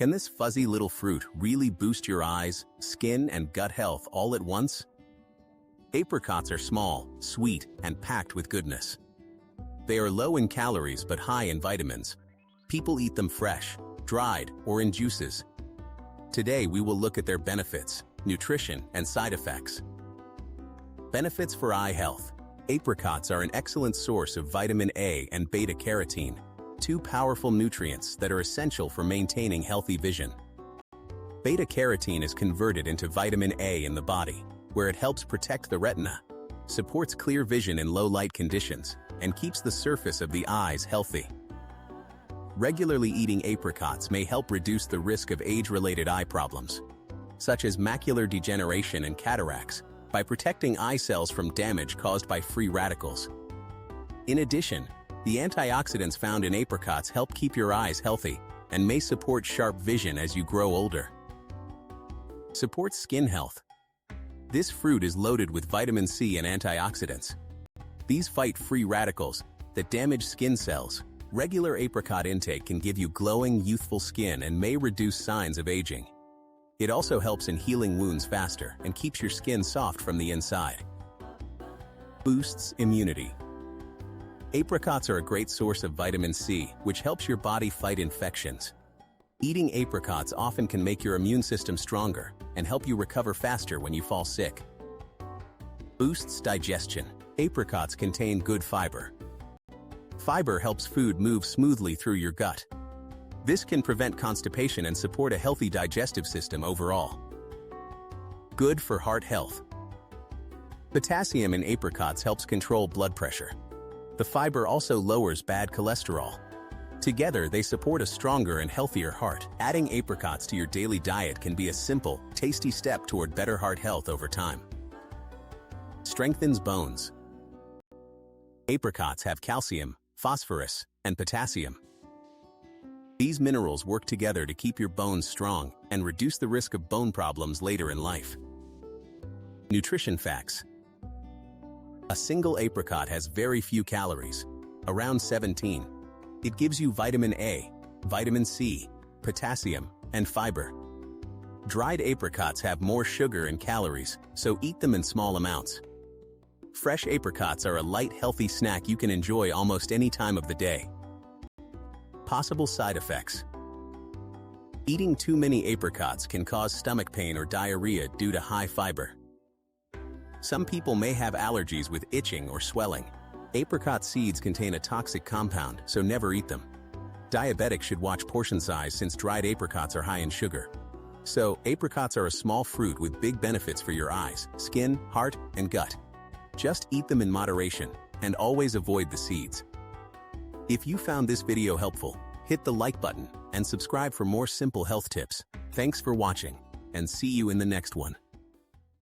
Can this fuzzy little fruit really boost your eyes, skin, and gut health all at once? Apricots are small, sweet, and packed with goodness. They are low in calories but high in vitamins. People eat them fresh, dried, or in juices. Today we will look at their benefits, nutrition, and side effects. Benefits for eye health. Apricots are an excellent source of vitamin A and beta-carotene, two powerful nutrients that are essential for maintaining healthy vision. Beta-carotene is converted into vitamin A in the body, where it helps protect the retina, supports clear vision in low-light conditions, and keeps the surface of the eyes healthy. Regularly eating apricots may help reduce the risk of age-related eye problems, such as macular degeneration and cataracts, by protecting eye cells from damage caused by free radicals. In addition, the antioxidants found in apricots help keep your eyes healthy and may support sharp vision as you grow older. Supports skin health. This fruit is loaded with vitamin C and antioxidants. These fight free radicals that damage skin cells. Regular apricot intake can give you glowing, youthful skin and may reduce signs of aging. It also helps in healing wounds faster and keeps your skin soft from the inside. Boosts immunity. Apricots are a great source of vitamin C, which helps your body fight infections. Eating apricots often can make your immune system stronger and help you recover faster when you fall sick. Boosts digestion. Apricots contain good fiber. Fiber helps food move smoothly through your gut. This can prevent constipation and support a healthy digestive system overall. Good for heart health. Potassium in apricots helps control blood pressure. The fiber also lowers bad cholesterol. Together, they support a stronger and healthier heart. Adding apricots to your daily diet can be a simple, tasty step toward better heart health over time. Strengthens bones. Apricots have calcium, phosphorus, and potassium. These minerals work together to keep your bones strong and reduce the risk of bone problems later in life. Nutrition facts. A single apricot has very few calories, around 17. It gives you vitamin A, vitamin C, potassium, and fiber. Dried apricots have more sugar and calories, so eat them in small amounts. Fresh apricots are a light, healthy snack you can enjoy almost any time of the day. Possible side effects. Eating too many apricots can cause stomach pain or diarrhea due to high fiber. Some people may have allergies with itching or swelling. Apricot seeds contain a toxic compound, so never eat them. Diabetics should watch portion size since dried apricots are high in sugar. So, apricots are a small fruit with big benefits for your eyes, skin, heart, and gut. Just eat them in moderation, and always avoid the seeds. If you found this video helpful, hit the like button and subscribe for more simple health tips. Thanks for watching, and see you in the next one.